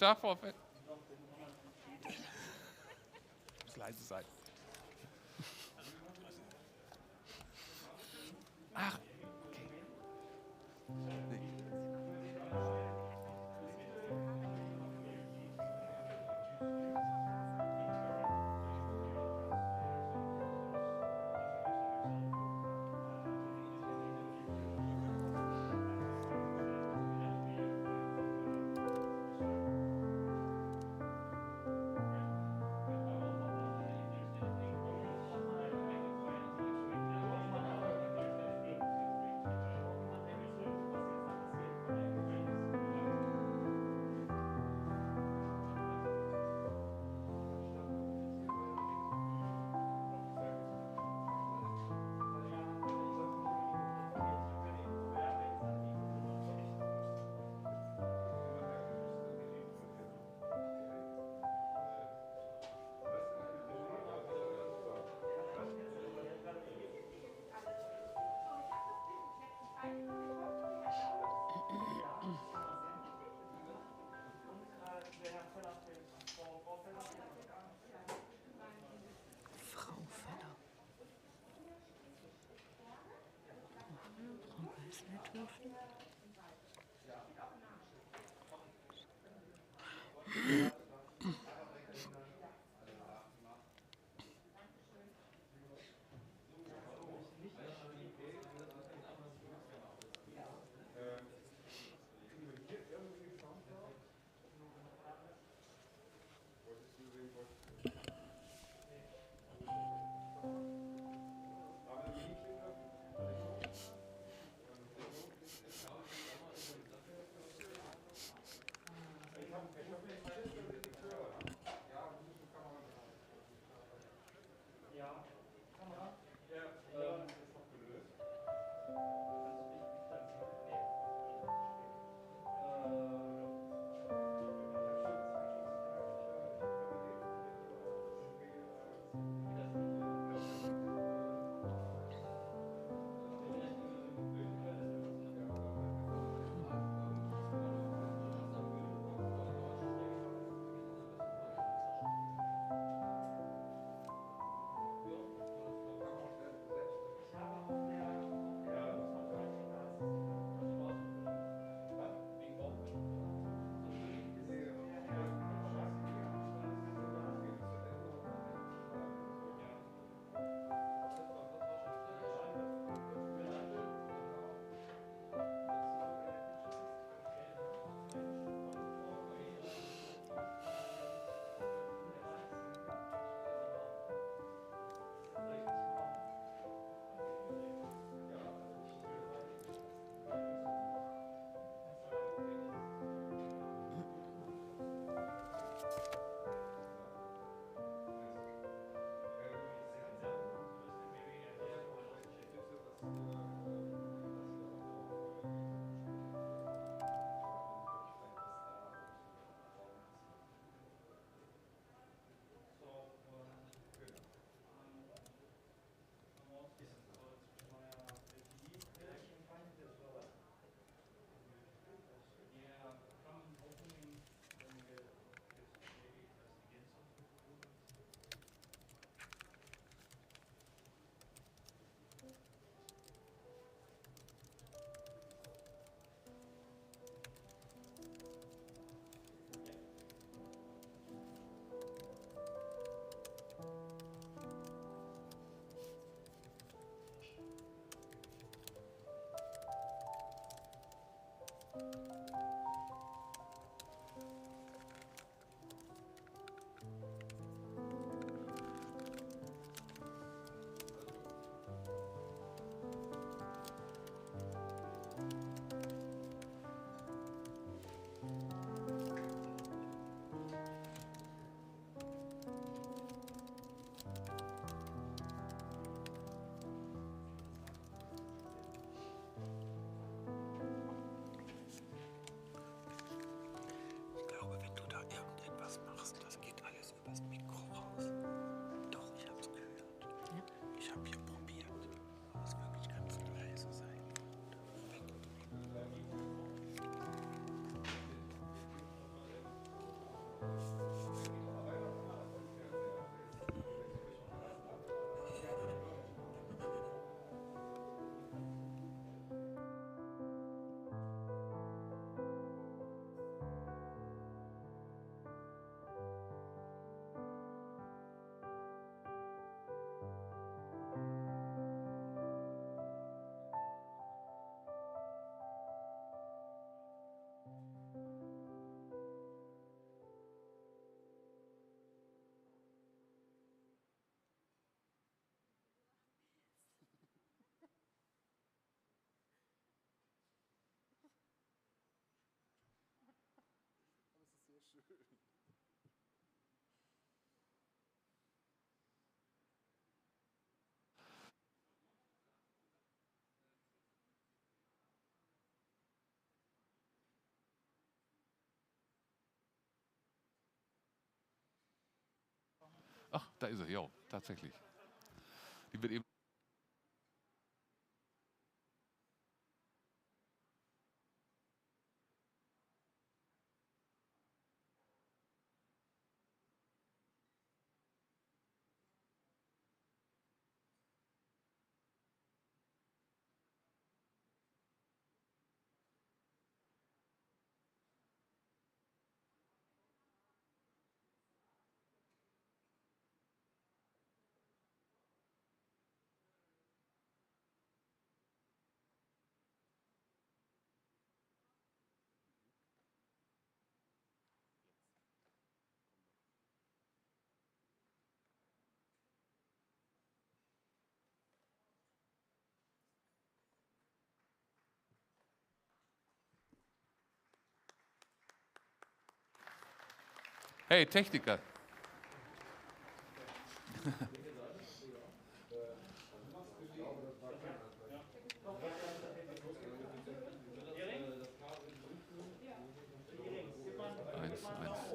Tag, Frau Fett. Muss leise sein. Ach, okay. Nee. Frau Feller. Frau Weißmeldhöfen. Ach, da ist er, ja, tatsächlich. Die wird eben. Hey, Techniker.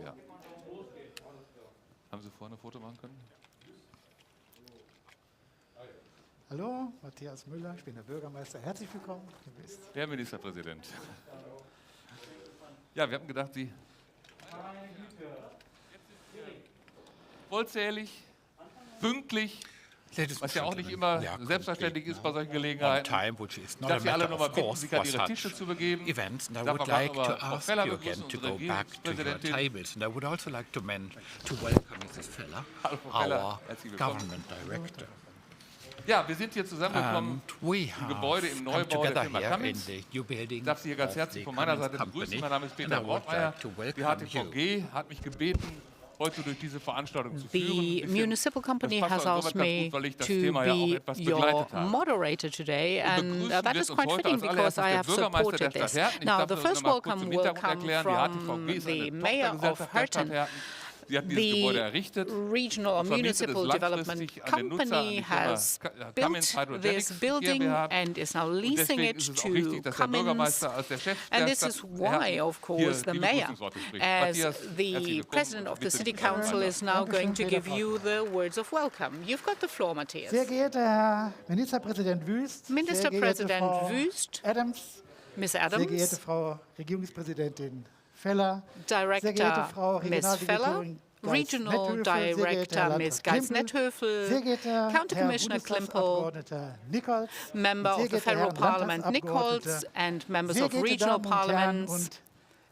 Ja. Haben Sie vorne ein Foto machen können? Hallo, Matthias Müller, ich bin der Bürgermeister. Herzlich willkommen. Herr Ministerpräsident. Ja, wir haben gedacht, Sie vollzählig, pünktlich, was ja auch nicht immer selbstverständlich ist bei solchen Gelegenheiten. Ich darf Sie alle nochmal bitten, sich an Ihre Tische zu begeben. Events, and I Darf would aber like to Frau ask Feller you begrüßen, again to unsere go back to your Regierungspräsidentin. tables, and I would also like to welcome Mrs. Feller, Hallo, Frau Feller. our Herzlich willkommen. government director. Ja, wir sind hier zusammengekommen And we im have Gebäude im come Neubau der together Firma here in Cummins. the new building Ich darf Sie hier ganz of herzlich the von meiner Cummins Seite begrüßen. company, Mein Name ist and Peter I would Brautmeier. like to Die welcome you. HTVG hat mich gebeten, heute durch diese Veranstaltung zu führen. The municipal company Das passt has insoweit asked ganz me gut, weil ich das to Thema ja auch be etwas your begleitet habe. moderator today, and Begrüßen that wird is uns quite heute fitting als because I allererstes have der Bürgermeister supported der this. Stadt Herten. Ich Now, darf the das first noch mal kurz welcome im will Hintergrund come erklären. Die from HTVG ist the eine mayor of Tochtergesellschaft der Stadt Herten. Herten. Sie hat dieses Gebäude The errichtet. regional or Und zwar bietet es municipal development langfristig an den Nutzer, an company die Firma has Cummins built Hydrogenics this building GmbH. and is now Und leasing deswegen it ist es auch to wichtig, dass der Cummins. Bürgermeister als der Chef And der this Stadt is why, of course, hier the die mayor, Begrüßungsworte spricht. as Matthias, herzlich the willkommen president und of the bitte city Sie council, miteinander. is now going to Dankeschön, give you the words of welcome. You've got the floor, Matthias. Sehr geehrter Herr Ministerpräsident Wüst, sehr geehrte Ministerpräsident Frau Wüst, Adams, Ms. sehr geehrte Adams, Frau Regierungspräsidentin Feller, sehr geehrte Director Frau Ms. Feller, Regionaldirektorin Regional Director Ms. Geis-Netthöfel, sehr geehrter County Herr Commissioner Klimpel, Bundestagsabgeordneter Nichols, Member sehr of the geehrter Federal Herr Parliament Landtagsabgeordneter, Nichols, and members sehr of geehrte regional Damen und Herren parliaments, und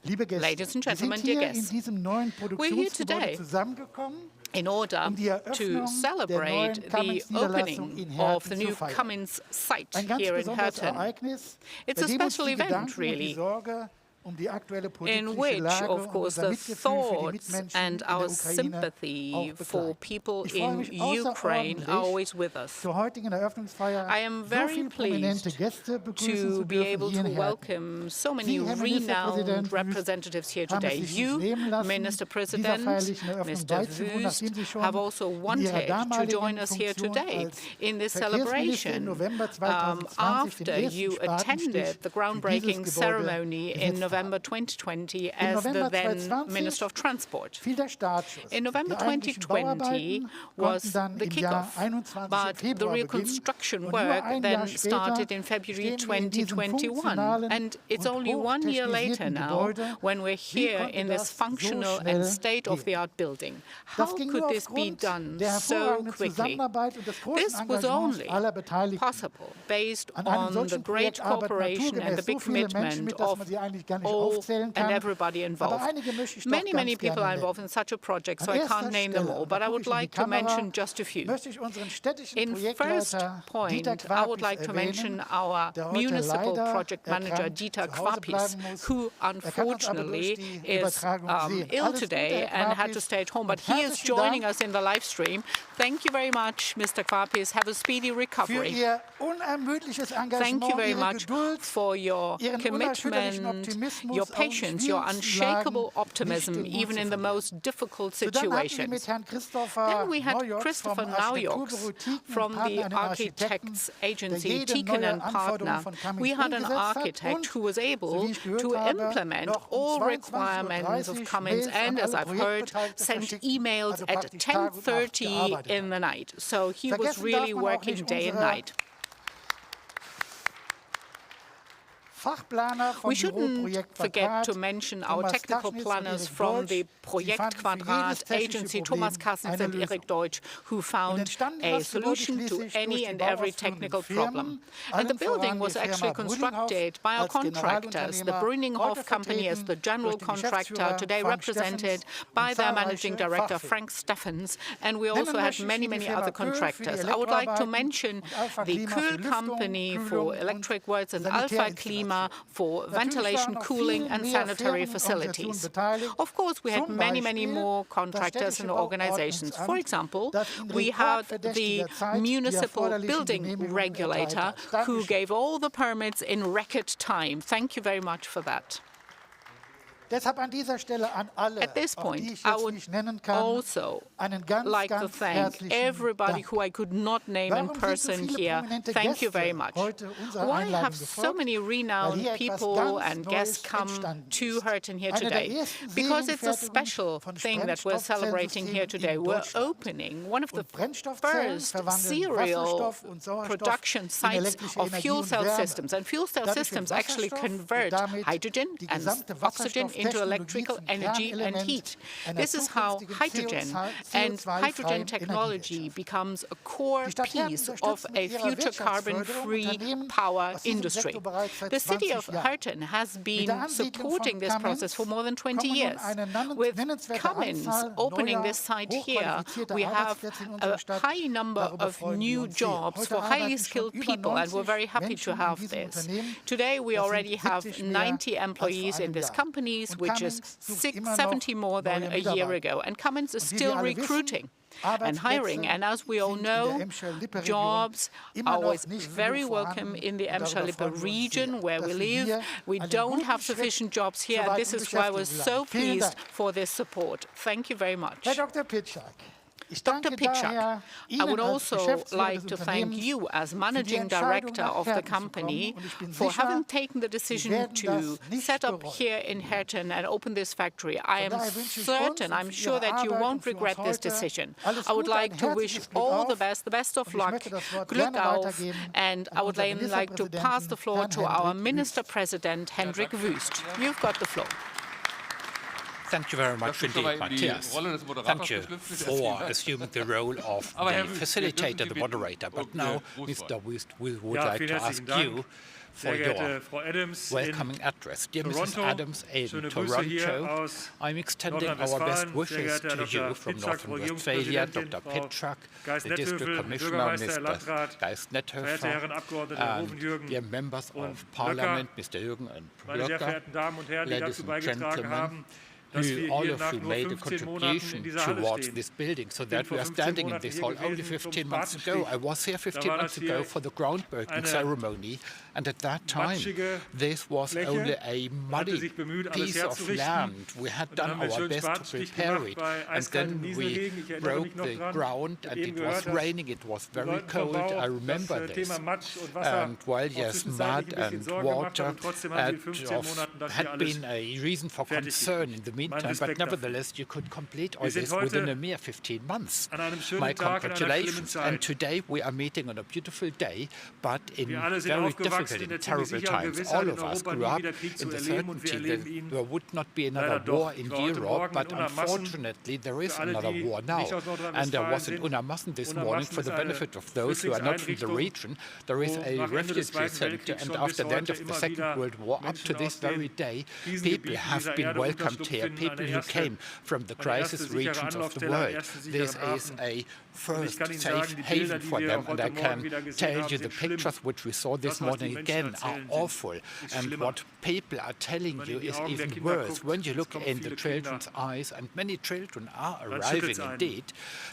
liebe Gäste, ladies and wir sind gentlemen, dear hier in guests. diesem neuen here Produktionsgebäude today zusammengekommen, in order die Eröffnung to der celebrate neuen the Cummins-Niederlassung opening in of the Herten zu new feiern. Cummins site Ein ganz here in besonderes Herten, Ereignis, It's bei a dem uns special die event, Gedanken und die really, Sorge um die aktuelle in politische which, Lage of und course, unser the Mitgefühl für die thoughts Mitmenschen and in der our Ukraine sympathy auch for begleiten. people Ich freue in mich Ukraine außerordentlich, are always with us. zur heutigen Eröffnungsfeier I am so very viele prominente pleased Gäste begrüßen to zu be dürfen able hier to in Herten. welcome so many Sie, Herr Ministerpräsident renowned Wüst, representatives here haben es today. sich nicht You, nehmen lassen, Minister dieser President, feierlichen Eröffnung Mr. beizuwohnen, nachdem Sie Wüst, schon have also in Ihrer wanted to damaligen join us here Funktion today als in this Verkehrsminister im celebration November 2020 den after ersten you Spatenstich attended the für groundbreaking dieses Gebäude ceremony in gesetzt November haben. 2020 Im as the November then 2020 Minister of Transport. fiel der Startschuss. In November Die eigentlichen 2020 Bauarbeiten was konnten dann the im Jahr kickoff, 21. but the Februar real beginnen. construction Und nur work ein then Jahr später started in February stehen wir in diesem 2021. funktionalen And it's und only 1 year later hochtechnisierten now Gebäude. when we're Wie here konnte in this das so functional schnell and state-of-the-art building. How Das ging could nur this be aufgrund done der so hervorragenden quickly? Zusammenarbeit und des großen This was Engagements only aller Beteiligten. possible based An einem on the solchen great Projekt arbeiten cooperation and the naturgemäß so big viele Menschen commitment mit, dass of man sie eigentlich gar nicht all aufzählen and kann. everybody Aber involved. einige möchte ich doch Many ganz people gerne are nennen. involved in such a project, so An I erster can't name them Stelle, all, und but da I gucke would ich in die like to Kamera, mention just a few. möchte ich unseren städtischen In first Projektleiter point, Dieter I would Quapis like to mention erwähnen, our der heute municipal leider project manager erkrankt Dieter zu Hause Quapis, bleiben muss. who Er kann uns aber durch unfortunately die is Übertragung sehen. ill Alles Gute, today Herr and had to Quapis, stay at home, but und he is herzlichen joining Dank us in the live stream. Thank you very much, Mr. Quapis. Have a speedy für recovery. Ihr unermüdliches Thank you Engagement, very Ihre much Geduld, for your Ihren unerschütterlichen commitment, your patience, your unshakable optimism, even in the most difficult situations. Then we had Christopher Naujoks from the architects agency Tikkanen Partner. We had an architect who was able to implement all requirements of Cummins and, as I've heard, sent emails at 10:30 in the night. So he was really working day and night. We shouldn't forget to mention our technical planners from the Projekt Quadrat agency, Thomas Kassens and Erik Deutsch, who found a solution to any and every technical problem. And the building was actually constructed by our contractors. The Brüninghoff company is the general contractor, today represented by their managing director, Frank Steffens. And we also had many, many other contractors. I would like to mention the Köhl company for electric works and Alpha Klima for ventilation, cooling and sanitary facilities. Of course, we had many, many more contractors and organizations. For example, we had the municipal building regulator who gave all the permits in record time. Thank you very much for that. At this point, I would also like to thank everybody who I could not name in person here. Thank you very much. Why have so many renowned people and guests come to Herten here today? Because it's a special thing that we're celebrating here today. We're opening one of the first serial production sites of fuel cell systems. And fuel cell systems actually convert hydrogen and oxygen into electrical energy and heat. This is how hydrogen and hydrogen technology becomes a core piece of a future carbon-free power industry. The city of Herten has been supporting this process for more than 20 years. With Cummins opening this site here, we have a high number of new jobs for highly skilled people, and we're very happy to have this. Today, we already have 90 employees in these companies, which is 70 more than a year ago. And Cummins is still recruiting and hiring. And as we all know, jobs are always very welcome in the Emscher-Lippe region where we live. We don't have sufficient jobs here, and this is why we're so pleased for this support. Thank you very much. Dr. Pitschak, I would also like to thank you as Managing Director of the company for having taken the decision to set up here in Herten and open this factory. I am certain, I'm sure that you won't regret this decision. I would like to wish all the best of luck, Glück auf, and I would like to pass the floor to our Minister President, Hendrik Wüst. You've got the floor. Thank you very much indeed, Matthias. Thank you for assuming the role of the facilitator, the moderator. But now, Mr. Wüst, we would like to ask you for your welcoming address. Dear Mrs. Adams in Toronto, I'm extending our best wishes to you from Northern Westphalia, Dr. Pitschak, the District Commissioner, Mr. Geist-Nethofer, dear members of Parliament, Mr. Jürgen and Bürger, ladies and gentlemen, all of you made a contribution towards this building so that we are standing in this hall. Only 15 months ago, I was here 15 months ago for the groundbreaking ceremony, and at that time, this was only a muddy piece of land. We had done our best to prepare it, and then we broke the ground, and it was raining, it was very cold, I remember this. And while, yes, mud and water had been a reason for concern in the meantime, but nevertheless, you could complete all this within a mere 15 months. My congratulations. And today we are meeting on a beautiful day, but in very difficult and terrible times. All of us grew up in the certainty that there would not be another war in Europe, but unfortunately there is another war now. And there was in Unamassen this morning, for the benefit of those who are not from the region, there is a refugee center, and after the end of the Second World War, up to this very day, people have been welcomed here, people who came from the crisis regions of the world. This is a first safe haven for them, and I can tell you the pictures which we saw this morning again are awful. And what people are telling you is even worse. When you look in the children's eyes, and many children are arriving indeed,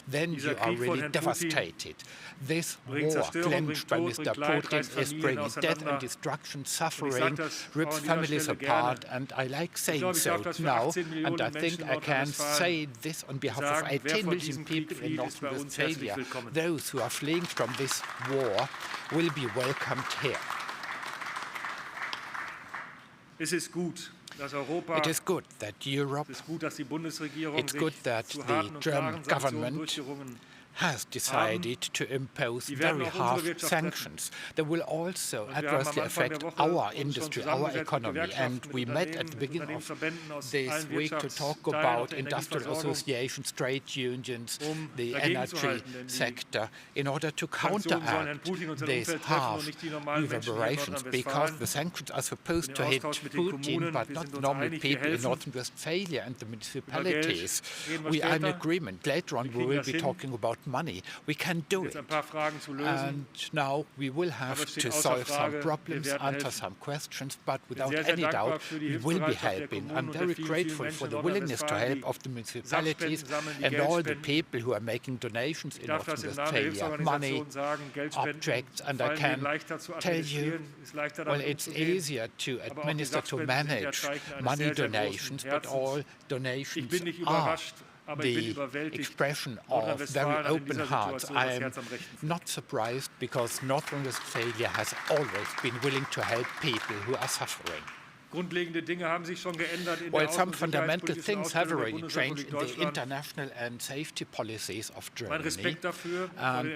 then you are really devastated. This war clenched by Mr. Putin is bringing death and destruction, suffering, rips families apart, and I like saying so now, and I think I can say this on behalf of 18 million people in North Westphalia. Those who are fleeing from this war will be welcomed here. It is good that Europe, it's good that the German government has decided to impose very harsh sanctions. They will also adversely affect our industry, our economy. And we met at the beginning of this week to talk about industrial associations, trade unions, the energy sector, in order to counteract these harsh reverberations, because the sanctions are supposed to hit Putin, but not normal people in North Westphalia and the municipalities. We are in agreement. Later on, we will be talking about money. We can do it. And now we will have to solve some problems, answer some questions, but without any doubt, we will be helping. I'm very grateful for the willingness to help of the municipalities and all the people who are making donations in North Westphalia, money, objects, and I can tell you, well, it's easier to administer, to manage money donations, but all donations are the expression of very open hearts. I am not surprised, because North Rhine-Westphalia has always been willing to help people who are suffering. Well, some fundamental things have already changed in the international and safety policies of Germany.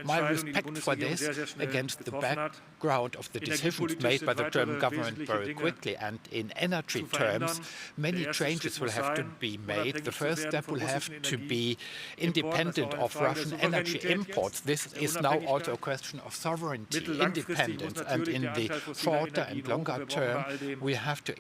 My respect for this, against the background of the decisions made by the German government very quickly, and in energy terms, many changes will have to be made. The first step will have to be independent of Russian energy imports. This is now also a question of sovereignty, independence, and in the shorter and longer term, we have to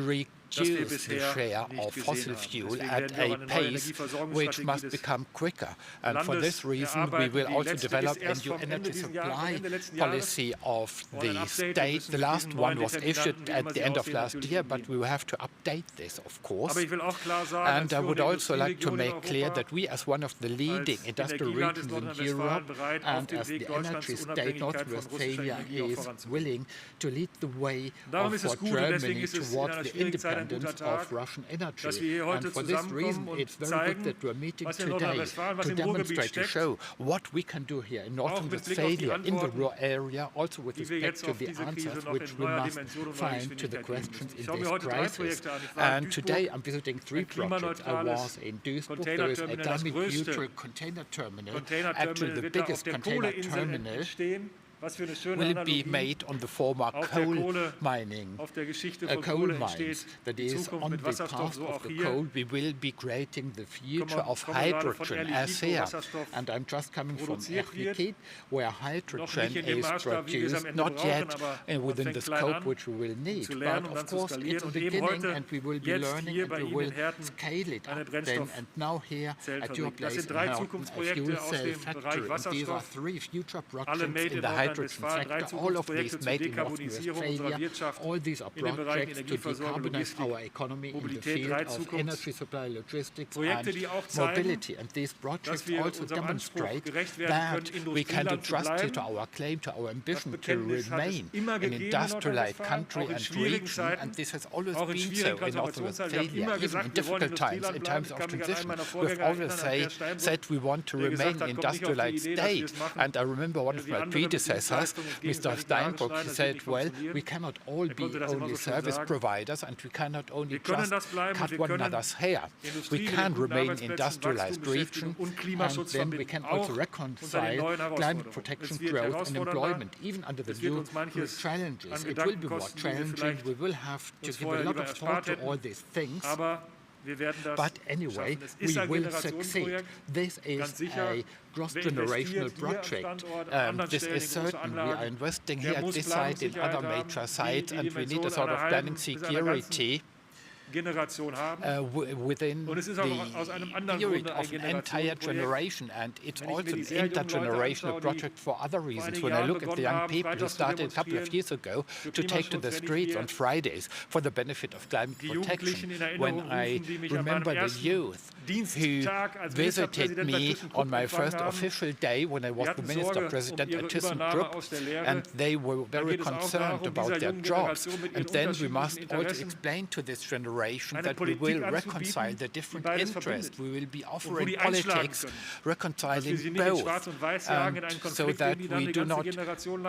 reduce the share of fossil fuel at a pace which must become quicker. And for this reason, we will also develop a new energy supply policy of the state. The last one was issued at the end of last year, but we will have to update this, of course. And I would also like to make clear that we, as one of the leading industrial regions in Europe, and as the energy state, North Westphalia is willing to lead the way for Germany towards the independence of Russian energy. And for this reason, it's very good that we're meeting today to demonstrate, to show what we can do here in North Westphalia, in the rural area, also with respect to the answers which we must find to the questions in this crisis. And today I'm visiting 3 projects. I was in Duisburg. There is a climate-neutral container terminal, actually the biggest container terminal, will be made on the former coal mines. That is, on the path of the coal, we will be creating the future of hydrogen as here. And I'm just coming from Herten, where hydrogen is produced, not yet within the scope which we will need. But of course, it's a beginning, and we will be learning, and we will scale it up then. And now here at your place in Herten, a fuel cell factory. And these are 3 future projects in the hydrogen sector, all of these made in North Westphalia. All these are projects to decarbonize our economy in the field of energy supply, logistics, and mobility. And these projects also demonstrate that we can do justice to our claim, to our ambition to remain an industrialized country and region. And this has always been so in North Westphalia, even in difficult times, in times of transition. We've always said we want to remain an industrialized state. And I remember one of my predecessors, Mr. Steinbrück, he said, well, we cannot all be only service providers, and we cannot only just cut one another's hair. We can remain an industrialized region, and then we can also reconcile climate protection, growth and employment, even under the new challenges. It will be more challenging. We will have to give a lot of thought to all these things. But anyway, we will succeed. This is a cross-generational project. This is certain. We are investing here at this site, in other major sites, and we need a sort of planning security Generation haben. Within Und es ist auch aus einem anderen period Grunde of ein an entire generation, and it's also an intergenerational project for other reasons. When I look at the young people who started a couple of years ago to take to the streets on Fridays for the benefit of climate protection, when I remember the youth who visited me on my first official day when I was the Minister-President at ThyssenKrupp, and they were very concerned about their jobs. And then we must also explain to this generation that we will reconcile the different interests. We will be offering politics reconciling both, so that we do not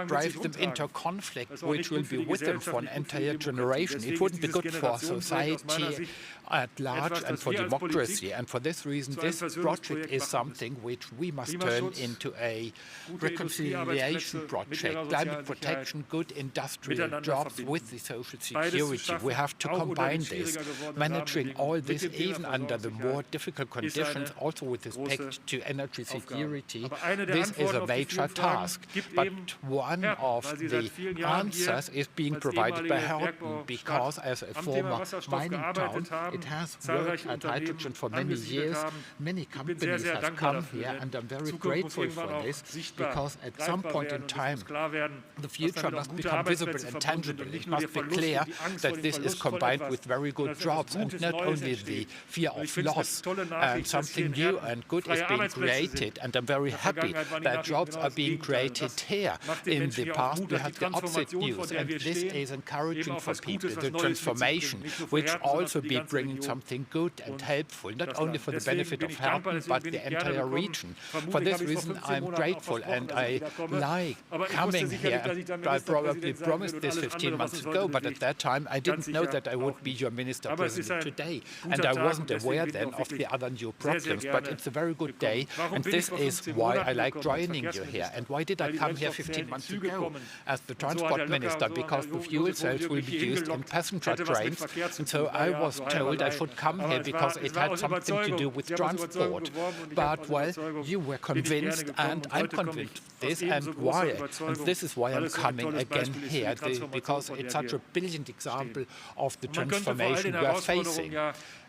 drive them into conflict, which will be with them for an entire generation. It wouldn't be good for society at large and for democracy. And for this reason, this project is something which we must turn into a reconciliation project. Climate protection, good industrial jobs with the social security. We have to combine this, managing all this even under the more difficult conditions, also with respect to energy security. This is a major task. But one of the answers is being provided by Herten, because as a former mining town, it has worked at hydrogen for many years. Many companies have come here, and I'm very grateful for this, because at some point in time, the future must become visible and tangible. It must be clear that this is combined with very good jobs, and not only the fear of loss. Something new and good is being created, and I'm very happy that jobs are being created here. In the past, we had the opposite news, and this is encouraging for people, the transformation, which also be bringing something good and helpful, not only for the benefit of Herten, but the entire region. For this reason, I'm grateful, and I like coming here. I probably promised this 15 months ago, but at that time, I didn't know that I would be your Minister-President today, and I wasn't aware then of the other new problems, but it's a very good day, and this is why I like joining you here. And why did I come here 15 months ago as the transport minister? Because the fuel cells will be used in passenger trains, and so I was told I should come here because it had something to do with transport. But, well, you were convinced, and I'm convinced this, and why? And this is why I'm coming again here, because it's such a brilliant example of the transformation we are facing.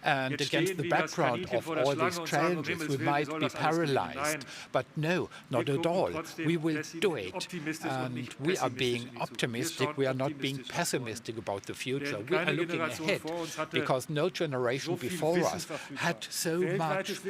And against the background of all these challenges, we might be paralyzed. But no, not at all. We will do it. And we are being optimistic. We are not being pessimistic about the future. We are looking ahead, because no generation before us had so much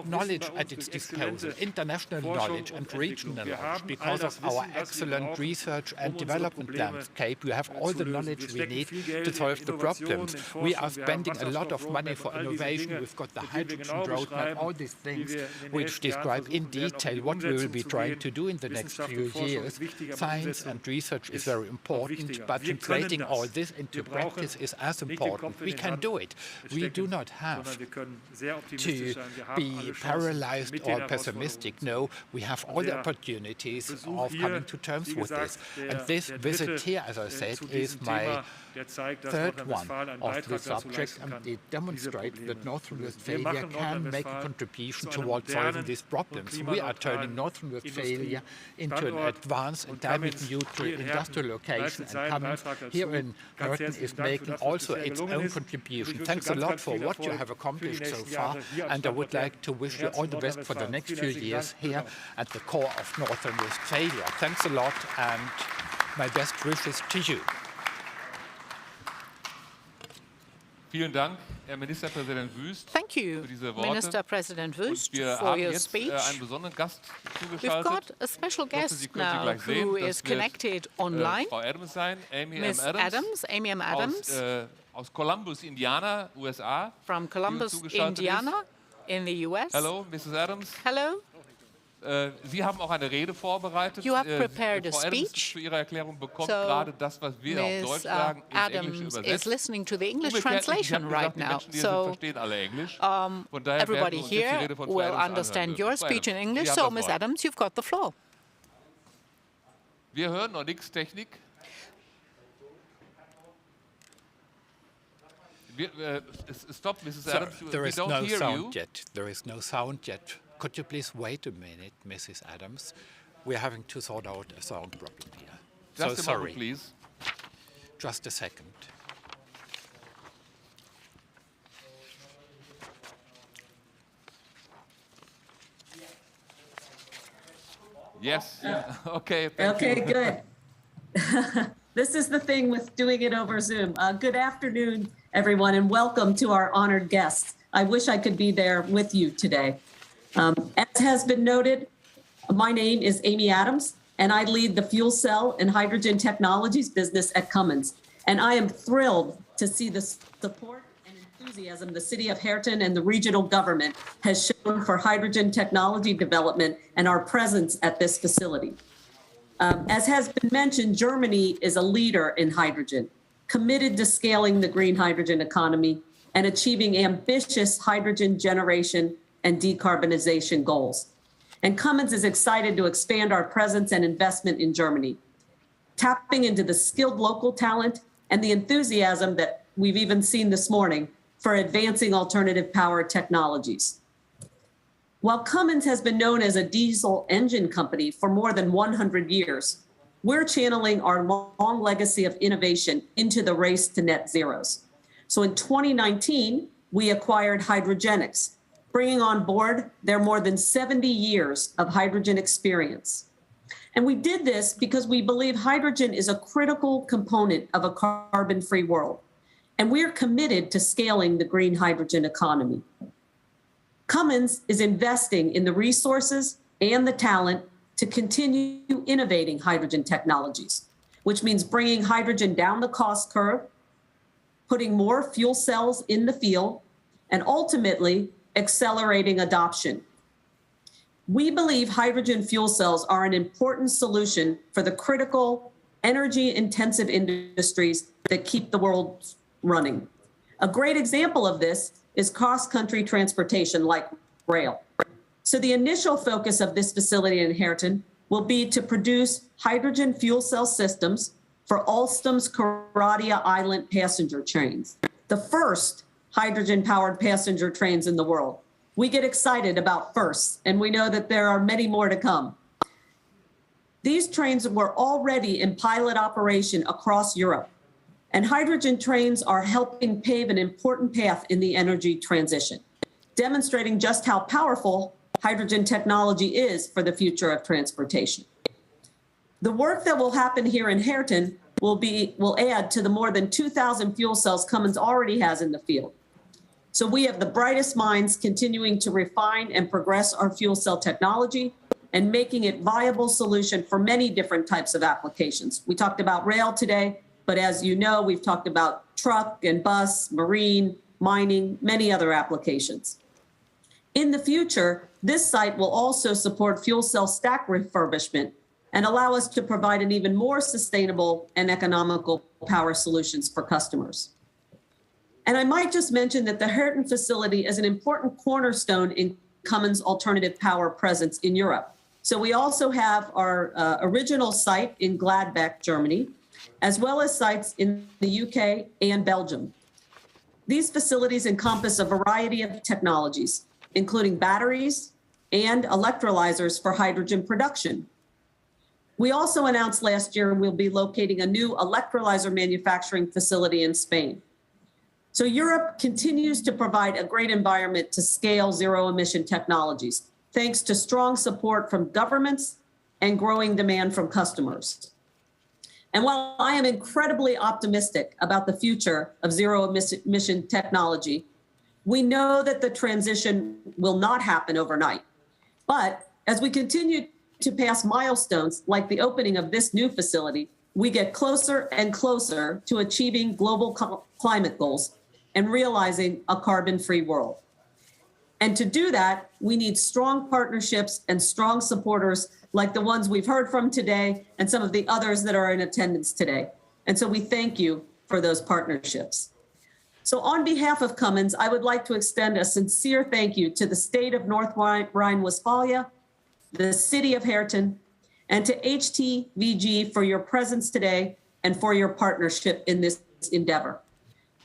knowledge at its disposal, international knowledge and regional knowledge. Because of our excellent research and development landscape, we have all the knowledge we need to solve the problems. We are spending a lot of money for innovation. We've got the hydrogen roadmap, all these things which describe in detail what we will be trying to do in the next few years. Science and research is very important, but translating all this into practice is as important. We can do it. We do not have to be paralyzed or pessimistic. No, we have all the opportunities of coming to terms with this. And this visit here, as I said, is my third one of this subject, and it demonstrates that North Rhine-Westphalia can make a contribution towards solving these problems. We are turning North Rhine-Westphalia into an advanced and climate-neutral industrial location, and Cummins here in Herten is making also its own contribution. Thanks a lot for what you have accomplished so far, and I would like to wish you all the best for the next few years here at the core of North Rhine-Westphalia. Thanks a lot, and my best wishes to you. Vielen Dank, Herr Ministerpräsident Wüst, Thank you, für diese Worte. Minister President Wüst, Wir for haben your jetzt speech. einen besonderen Gast We've zugeschaltet. got a special Sie guest können Sie now gleich sehen. who Das is wird, connected online. Frau Adams sein, Amy Miss M. Adams, Amy M. Adams, aus Columbus, Indiana, USA. from Columbus, Indiana, in the US. Hello, Mrs. Adams. Hello. Sie haben auch eine Rede vorbereitet. You have prepared a Frau Adams speech. für Ihre Erklärung bekommt So, gerade das, was wir auf Deutsch sagen, ins Englische Adams übersetzt. is listening to the English Umgekehrt, translation ich habe right gesagt, die now. Menschen, die So verstehen alle Englisch. Von daher werden everybody wir uns jetzt die here Rede von Frau will Adams understand anhören your dürfen. Frau speech in Adams, English. Sie So, haben Miss das Wort. Adams, you've got the floor. Wir hören noch nichts, Technik. Stop, Mrs. Adams. There We is don't no hear you. sound yet. There is no sound yet. Could you please wait a minute, Mrs. Adams? We're having to sort out a sound problem here. Just so a moment, sorry. please. Just a second. Yes. Okay. Thank you. Okay, good. This is the thing with doing it over Zoom. Good afternoon, everyone, and welcome to our honored guests. I wish I could be there with you today. As has been noted, my name is Amy Adams, and I lead the fuel cell and hydrogen technologies business at Cummins. And I am thrilled to see the support and enthusiasm the city of Herten and the regional government has shown for hydrogen technology development and our presence at this facility. As has been mentioned, Germany is a leader in hydrogen, committed to scaling the green hydrogen economy and achieving ambitious hydrogen generation and decarbonization goals. And Cummins is excited to expand our presence and investment in Germany, tapping into the skilled local talent and the enthusiasm that we've even seen this morning for advancing alternative power technologies. While Cummins has been known as a diesel engine company for more than 100 years, we're channeling our long legacy of innovation into the race to net zeros. So in 2019, we acquired Hydrogenics, bringing on board their more than 70 years of hydrogen experience. And we did this because we believe hydrogen is a critical component of a carbon-free world. And we're committed to scaling the green hydrogen economy. Cummins is investing in the resources and the talent to continue innovating hydrogen technologies, which means bringing hydrogen down the cost curve, putting more fuel cells in the field, and ultimately accelerating adoption. We believe hydrogen fuel cells are an important solution for the critical energy-intensive industries that keep the world running. A great example of this is cross-country transportation like rail. So the initial focus of this facility in Herten will be to produce hydrogen fuel cell systems for Alstom's Karadia Island passenger trains, the first hydrogen-powered passenger trains in the world. We get excited about firsts, and we know that there are many more to come. These trains were already in pilot operation across Europe, and hydrogen trains are helping pave an important path in the energy transition, demonstrating just how powerful hydrogen technology is for the future of transportation. The work that will happen here in Herten will add to the more than 2,000 fuel cells Cummins already has in the field. So we have the brightest minds continuing to refine and progress our fuel cell technology and making it viable solution for many different types of applications. We talked about rail today, but as you know, we've talked about truck and bus, marine, mining, many other applications. In the future, this site will also support fuel cell stack refurbishment and allow us to provide an even more sustainable and economical power solutions for customers. And I might just mention that the Herten facility is an important cornerstone in Cummins' alternative power presence in Europe. So we also have our original site in Gladbeck, Germany, as well as sites in the UK and Belgium. These facilities encompass a variety of technologies, including batteries and electrolyzers for hydrogen production. We also announced last year we'll be locating a new electrolyzer manufacturing facility in Spain. So Europe continues to provide a great environment to scale zero-emission technologies, thanks to strong support from governments and growing demand from customers. And while I am incredibly optimistic about the future of zero-emission technology, we know that the transition will not happen overnight. But as we continue to pass milestones like the opening of this new facility, we get closer and closer to achieving global climate goals and realizing a carbon-free world. And to do that, we need strong partnerships and strong supporters like the ones we've heard from today and some of the others that are in attendance today. And so we thank you for those partnerships. So on behalf of Cummins, I would like to extend a sincere thank you to the state of North Rhine-Westphalia, the city of Herten, and to HTVG for your presence today and for your partnership in this endeavor.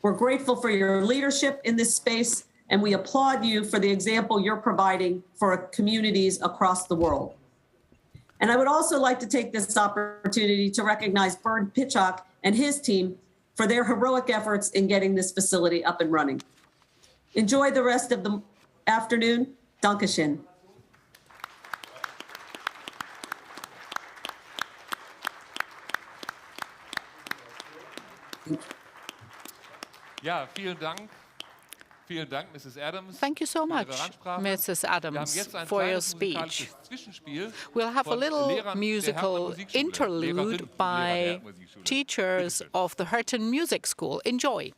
We're grateful for your leadership in this space, and we applaud you for the example you're providing for communities across the world. And I would also like to take this opportunity to recognize Bernd Pitchock and his team for their heroic efforts in getting this facility up and running. Enjoy the rest of the afternoon. Dankeschön. Ja, vielen Dank. Vielen Dank, Mrs. Adams. Thank you so much, Mrs. Adams, for your speech. We'll have a little musical interlude by teachers of the Herten Music School. Enjoy.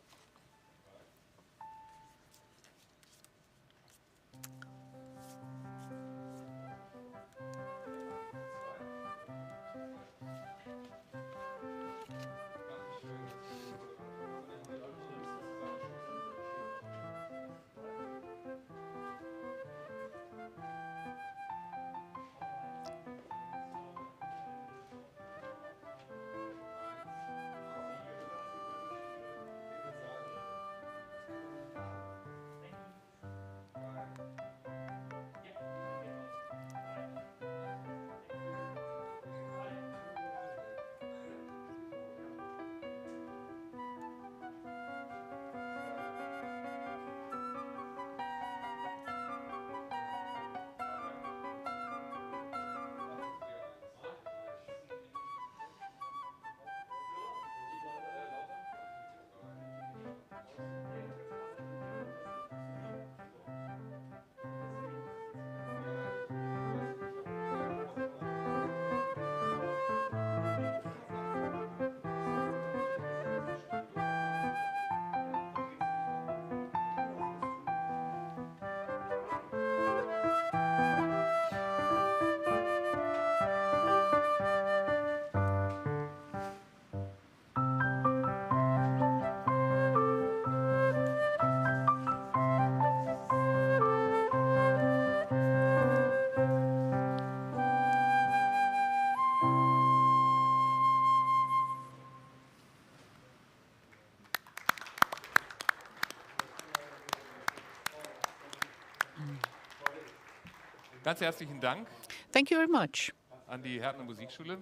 Ganz herzlichen Dank. Thank you very much an die Hertener Musikschule.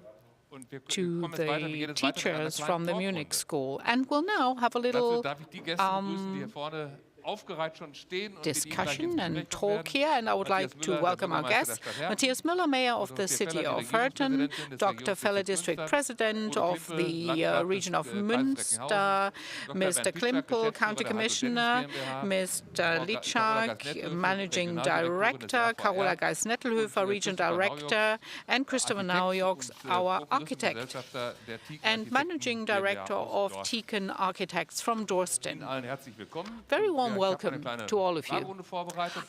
To the teachers from the Munich School. And we'll now have a little discussion and talk here, and I would like to welcome our guests, Matthias Müller, Mayor of the City of Herten, Dr. Feller, District President of the region of Münster, Mr. Klimpel, County Commissioner, Mr. Litschak, Managing Director, Carola Geis-Nettelhöfer, Region Director, and Christopher Naujoks, our architect, and Managing Director of Tiken Architects from Dorsten. Very warm welcome to all of you.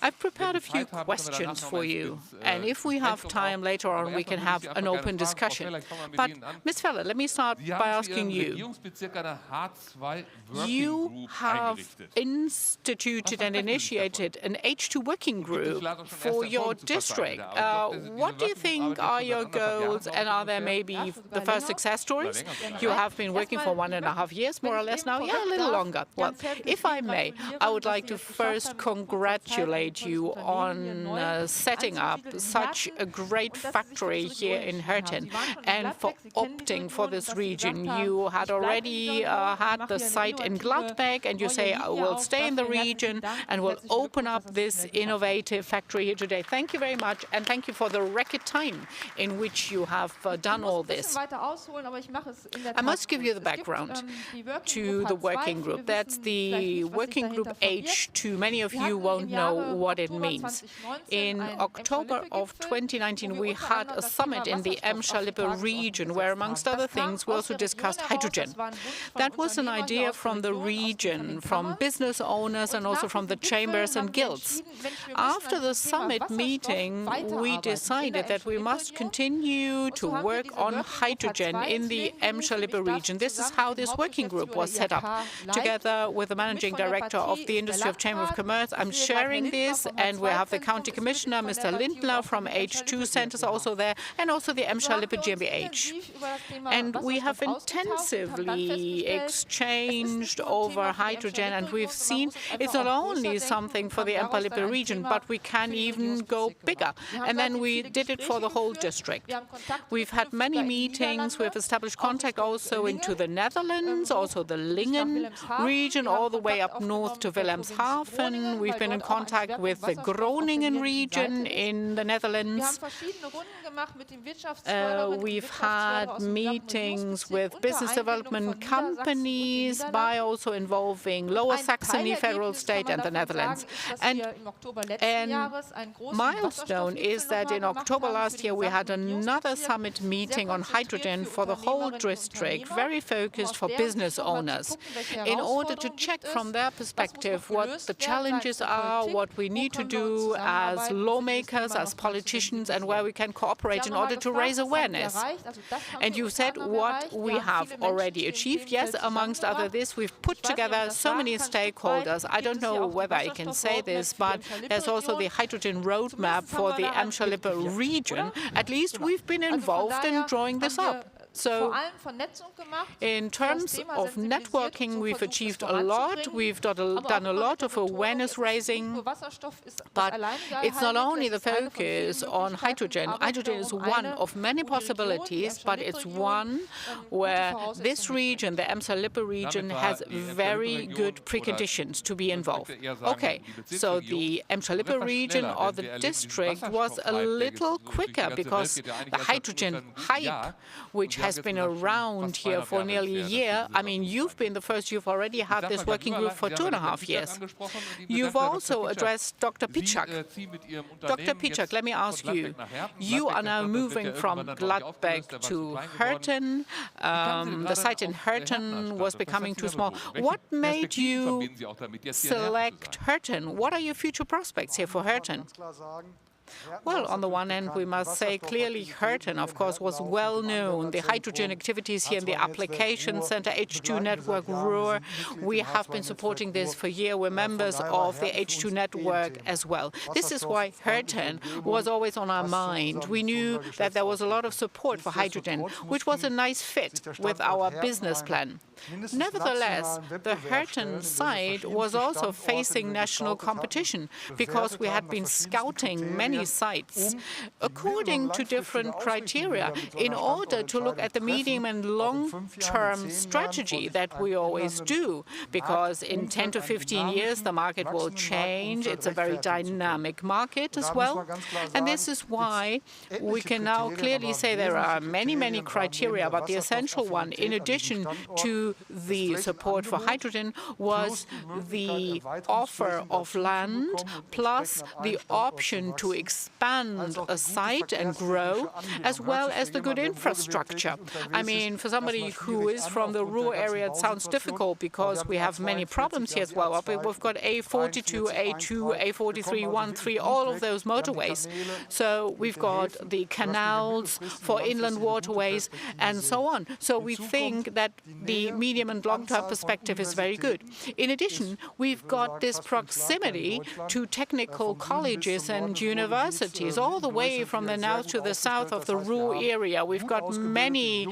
I've prepared a few questions for you, and if we have time later on, we can have an open discussion. But, Ms. Feller, let me start by asking you. You have instituted and initiated an H2 working group for your district. What do you think are your goals, and are there maybe the first success stories? You have been working for 1.5 years, more or less now. Yeah, a little longer. Well, if I may, I would like to first congratulate you on setting up such a great factory here in Herten and for opting for this region. You had already had the site in Gladbeck, and you say, I will stay in the region and will open up this innovative factory here today. Thank you very much, and thank you for the record time in which you have done all this. I must give you the background to the working group. That's the working group H2. Many of you won't know what it means. In October of 2019, we had a summit in the Emscher-Lippe region where, amongst other things, we also discussed hydrogen. That was an idea from the region, from business owners and also from the chambers and guilds. After the summit meeting, we decided that we must continue to work on hydrogen in the Emscher-Lippe region. This is how this working group was set up. Together with the managing director of the Industry of Chamber of Commerce, I'm sharing this, and we have the County Commissioner, Mr. Lindner from H2 Centers also there, and also the Emscher-Lippe GmbH. And we have intensively exchanged over hydrogen, and we've seen it's not only something for the Emscher-Lippe region, but we can even go bigger. And then we did it for the whole district. We've had many meetings. We've established contact also into the Netherlands, also the Lingen region, all the way up north to Wilhelmshaven. We've been in contact with the Groningen region in the Netherlands. We've had meetings with business development companies by also involving Lower Saxony, Federal State, and the Netherlands. And milestone is that in October last year we had another summit meeting on hydrogen for the whole district, very focused for business owners, in order to check from their perspective what the challenges are, what we need to do as lawmakers, as politicians, and where we can cooperate in order to raise awareness. And you said what we have already achieved. Yes, amongst other this, we've put together so many stakeholders. I don't know whether I can say this, but there's also the hydrogen roadmap for the Emscher-Lippe region. At least we've been involved in drawing this up. So in terms of networking, we've achieved a lot. We've done a lot of awareness raising. But it's not only the focus on hydrogen. Hydrogen is one of many possibilities, but it's one where this region, the Emscher-Lippe region, has very good preconditions to be involved. Okay, so the Emscher-Lippe region or the district was a little quicker because the hydrogen hype, which has been around here for nearly a year. I mean, you've been the first, you've already had this working group for 2.5 years. You've also addressed Dr. Pitschak. Dr. Pitschak, let me ask you, you are now moving from Gladbeck to Herten. The site in Herten was becoming too small. What made you select Herten? What are your future prospects here for Herten? Well, on the one hand, we must say clearly Herten, of course, was well known. The hydrogen activities here in the application center, H2 Network Ruhr, we have been supporting this for years. We're members of the H2 Network as well. This is why Herten was always on our mind. We knew that there was a lot of support for hydrogen, which was a nice fit with our business plan. Nevertheless, the Herten site was also facing national competition because we had been scouting many sites according to different criteria in order to look at the medium and long-term strategy that we always do, because in 10 to 15 years the market will change. It's a very dynamic market as well. And this is why we can now clearly say there are many, many criteria, but the essential one, in addition to the support for hydrogen, was the offer of land plus the option to expand a site and grow, as well as the good infrastructure. I mean, for somebody who is from the Ruhr area, it sounds difficult because we have many problems here as well. We've got A42, A2, A43, 13, all of those motorways. So we've got the canals for inland waterways and so on. So we think that the medium and long-term perspective is very good. In addition, we've got this proximity to technical colleges and universities all the way from the north to the south of the Ruhr area. We've got many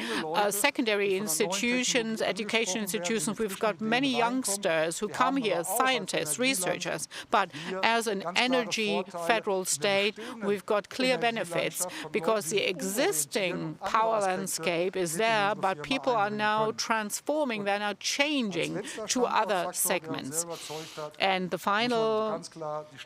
secondary institutions, education institutions. We've got many youngsters who come here, scientists, researchers. But as an energy federal state, we've got clear benefits because the existing power landscape is there, but people are now transforming, they're now changing to other segments. And the final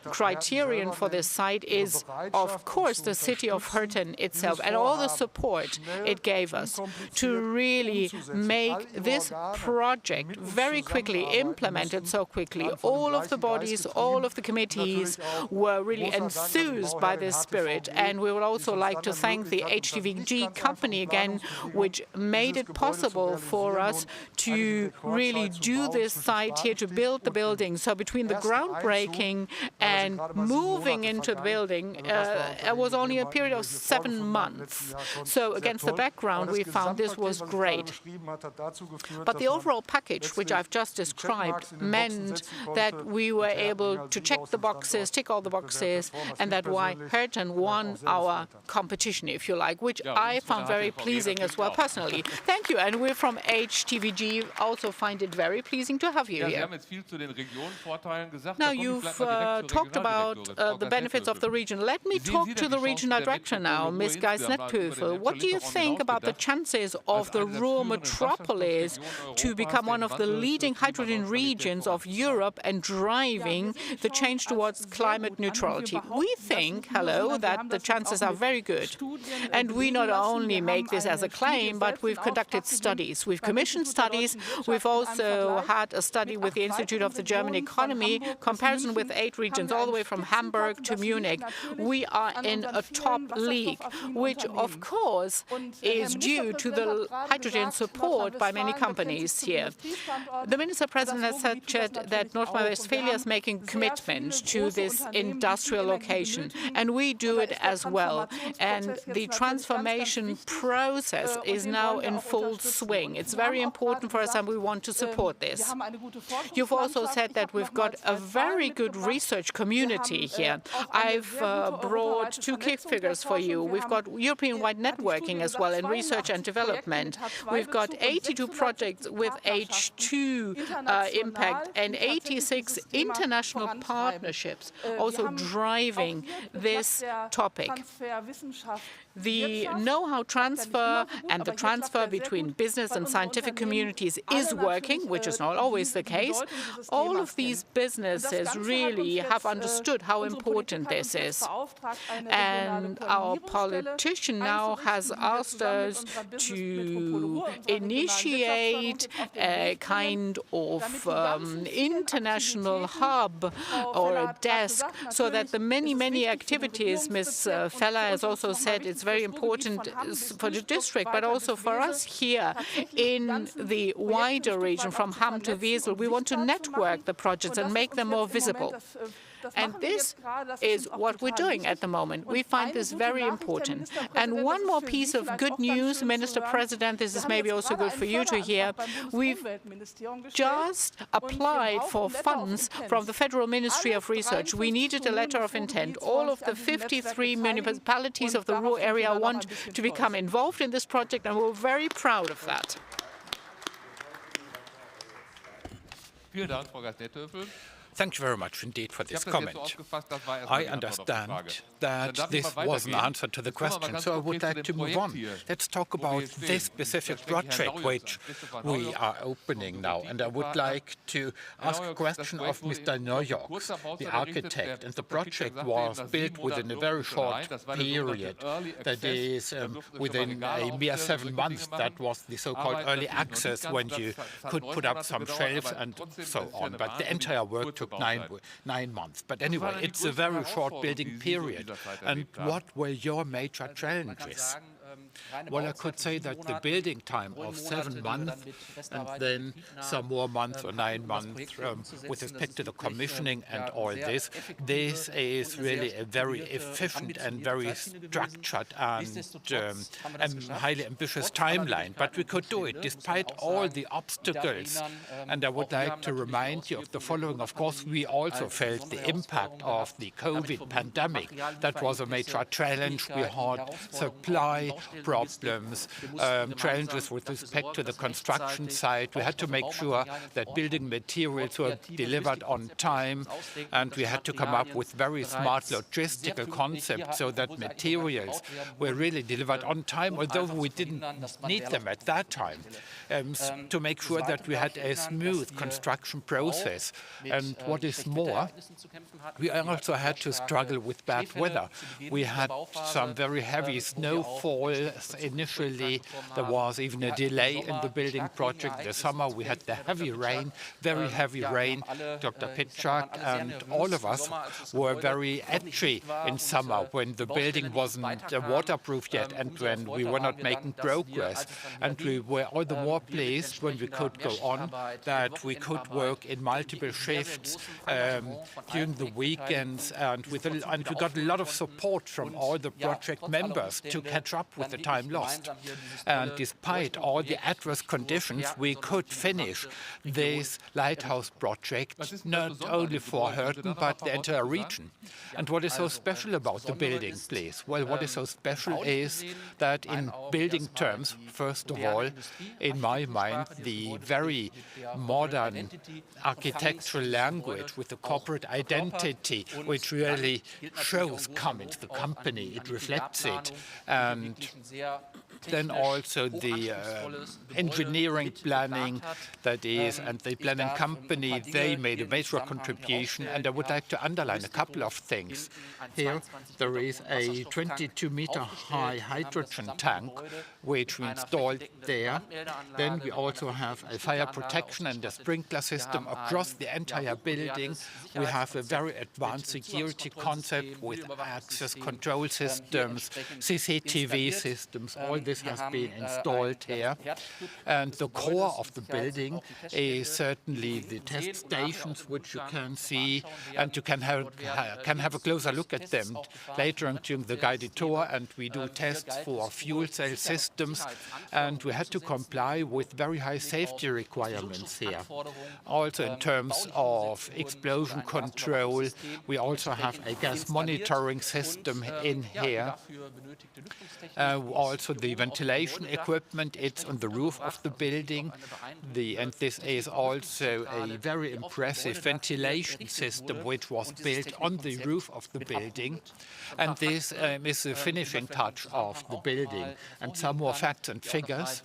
criterion for this site is, of course, the city of Herten itself and all the support it gave us to really make this project very quickly implemented so quickly. All of the bodies, all of the committees were really enthused by this spirit. And we would also like to thank the HTVG company again, which made it possible for us to really do this site here, to build the building. So between the groundbreaking and moving into the building, it was only a period of 7 months. So against the background, we found this was great. But the overall package, which I've just described, meant that we were able to check the boxes, tick all the boxes, and that's why Herten won our competition, if you like, which I found very pleasing as well personally. Thank you. And we're from HTVG also find it very pleasing to have you here. Now, you've talked about the benefits of the region. Let me talk to the regional director now, Ms. Geisnet-Pöfel. What do you think about the chances of the Ruhr metropolis to become one of the leading hydrogen regions of Europe and driving the change towards climate neutrality? We think, that the chances are very good. And we not only make this as a claim, but we've conducted studies. We've commissioned studies. We've also had a study with the Institute of the German Economy, comparison with 8 regions, all the way from Hamburg to Munich. We are in a top league, which of course is due to the hydrogen support by many companies here. The Minister President has said that North Rhine-Westphalia is making commitment to this industrial location, and we do it as well. And the transformation process is now in full swing. It's very important for us, and we want to support this. You've also said that we've got a very good research community here. I've brought 2 key figures for you. We've got European-wide networking as well in research and development. We've got 82 projects with H2 impact and 86 international partnerships also driving this topic. The know-how transfer and the transfer between business and scientific communities is working, which is not always the case. All of these businesses really have understood how important this is. And our politician now has asked us to initiate a kind of international hub or a desk so that the many activities, Ms. Feller has also said, it's very important for the district, but also for us here in the wider region from Hamm to Wesel. We want to network the projects and make them more visible. And this is what we're doing at the moment. We find this very important. And one more piece of good news, Minister President, this is maybe also good for you to hear. We've just applied for funds from the Federal Ministry of Research. We needed a letter of intent. All of the 53 municipalities of the Ruhr area want to become involved in this project, and we're very proud of that. Vielen Dank, Frau Geisnet-Pöfel. Thank you very much indeed for this comment. I understand that this was an answer to the question, so I would like to move on. Let's talk about this specific project which we are opening now. And I would like to ask a question of Mr. Neujoks, the architect. And the project was built within a very short period, that is within a mere 7 months. That was the so-called early access, when you could put up some shelves and so on. But the entire work took 9 months. But anyway, it's a very short building period. And what were your major challenges? Well, I could say that the building time of 7 months and then some more months or 9 months with respect to the commissioning and all this, this is really a very efficient and very structured and highly ambitious timeline. But we could do it despite all the obstacles. And I would like to remind you of the following. Of course, we also felt the impact of the COVID pandemic. That was a major challenge. We had supply problems, challenges with respect to the construction site. We had to make sure that building materials were delivered on time, and we had to come up with very smart logistical concepts so that materials were really delivered on time, although we didn't need them at that time, to make sure that we had a smooth construction process. And what is more, we also had to struggle with bad weather. We had some very heavy snowfall. Initially, there was even a delay in the building project. The summer, we had the heavy rain, very heavy rain. Dr. Pitschak and all of us were very edgy in summer when the building wasn't waterproof yet and when we were not making progress. And we were all the more pleased when we could go on that we could work in multiple shifts during the weekends. And we got a lot of support from all the project members to catch up with with the time lost. And despite all the adverse conditions, we could finish this lighthouse project, not only for Herten, but the entire region. And what is so special about the building, please? Well, what is so special is that in building terms, first of all, in my mind, the very modern architectural language with the corporate identity, which really shows Cummins, the company, it reflects it. And then also the engineering planning, that is, and the planning company, they made a major contribution. And I would like to underline a couple of things. Here, there is a 22-meter high hydrogen tank, which we installed there. Then we also have a fire protection and a sprinkler system across the entire building. We have a very advanced security concept with access control systems, CCTV systems. All this has been installed here. And the core of the building is certainly the test stations, which you can see, and you can have a closer look at them later on during the guided tour. And we do tests for fuel cell systems, and we had to comply with very high safety requirements here. Also in terms of explosion control, we also have a gas monitoring system in here. Also the ventilation equipment, it's on the roof of the building. And this is also a very impressive ventilation system which was built on the roof of the building. And this is the finishing touch of the building. And some more facts and figures,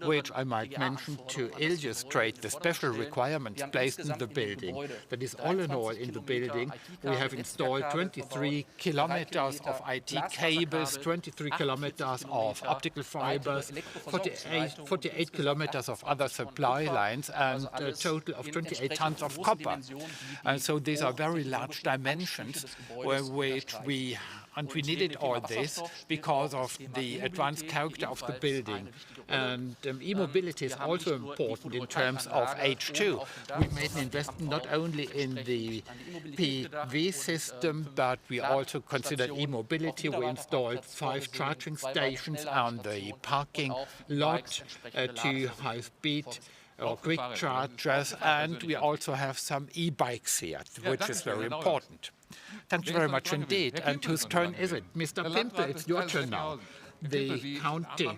which I might mention to illustrate the special requirements placed in the building. That is, all in all, in the building, we have installed 23 kilometers of IT cables, 23 kilometers of optical fibers, 48 kilometers of other supply lines, and a total of 28 tons of copper. And so these are very large dimensions, which we needed all this because of the advanced character of the building. And e-mobility is also important in terms of H2. We made an investment not only in the PV system, but we also considered e-mobility. We installed 5 charging stations on the parking lot, 2 high-speed or quick chargers, and we also have some e-bikes here, which is very important. Thank you very much indeed. And whose turn is it? Mr. Pimple, it's your turn now. The county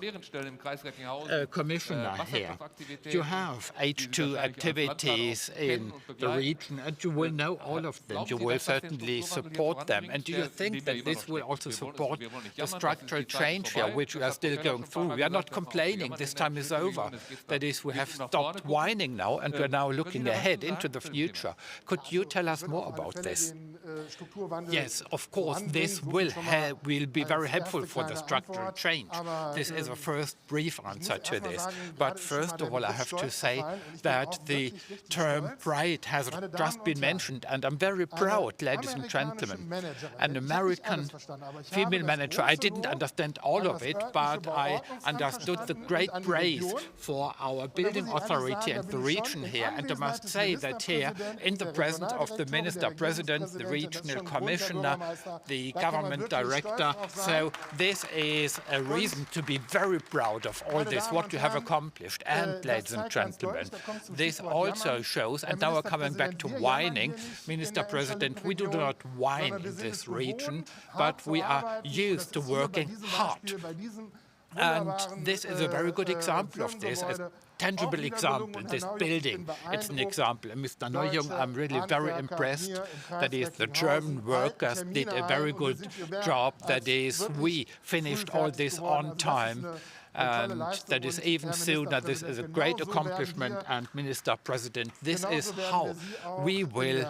commissioner here. You have H2 activities in the region, and you will know all of them. You will certainly support them. And do you think that this will also support the structural change here, which we are still going through? We are not complaining. This time is over. That is, we have stopped whining now, and we're now looking ahead into the future. Could you tell us more about this? Yes, of course, this will be very helpful for the structural change. This is a first brief answer to this. But first of all, I have to say that the term pride has just been mentioned, and I'm very proud, ladies and gentlemen. An American female manager, I didn't understand all of it, but I understood the great praise for our building authority and the region here. And I must say that here, in the presence of the Minister President, the regional commissioner, the government director, so this is a reason to be very proud of all this, what you have accomplished. And, ladies and gentlemen, this also shows, and now we're coming back to whining, Minister President, we do not whine in this region, but we are used to working hard. And this is a very good example of this, a tangible example, this building. It's an example. And Mr. Neujung, I'm really very impressed. That is, the German workers did a very good job. That is, we finished all this on time. And that is even sooner. This is a great accomplishment. And Minister President, this is how we will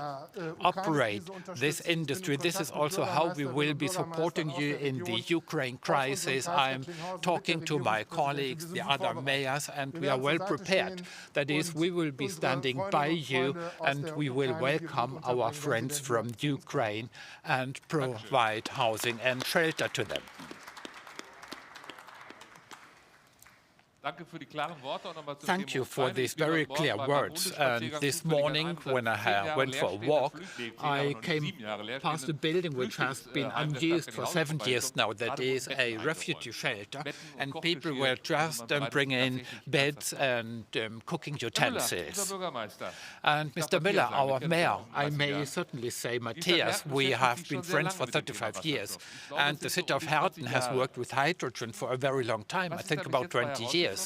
operate this industry. This is also how we will be supporting you in the Ukraine crisis. I'm talking to my colleagues, the other mayors, and we are well prepared. That is, we will be standing by you, and we will welcome our friends from Ukraine and provide housing and shelter to them. Thank you for these very clear words. And this morning, when I went for a walk, I came past a building which has been unused for 7 years now. That is a refugee shelter, and people were just bringing in beds and cooking utensils. And Mr. Müller, our mayor, I may certainly say Matthias, we have been friends for 35 years. And the city of Herten has worked with hydrogen for a very long time, I think about 20 years.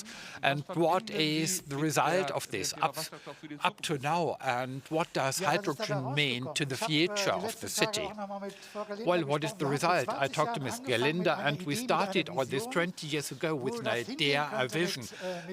And what is the result of this up to now? And what does hydrogen mean to the future of the city? Well, what is the result? I talked to Ms. Gerlinder, and we started all this 20 years ago with an idea, a vision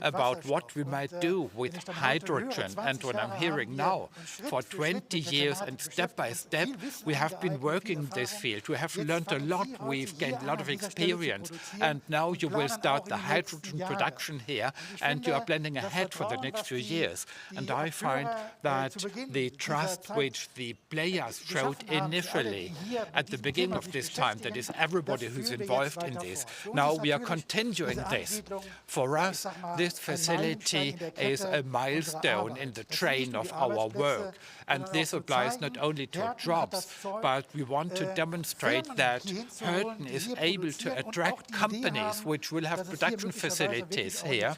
about what we might do with hydrogen. And what I'm hearing now, for 20 years and step by step, we have been working in this field. We have learned a lot. We've gained a lot of experience. And now you will start the hydrogen production here, and you are planning ahead for the next few years. And I find that the trust which the players showed initially at the beginning of this time, that is everybody who's involved in this, now we are continuing this. For us, this facility is a milestone in the train of our work. And this applies not only to jobs, but we want to demonstrate that Herten is able to attract companies which will have production facilities here.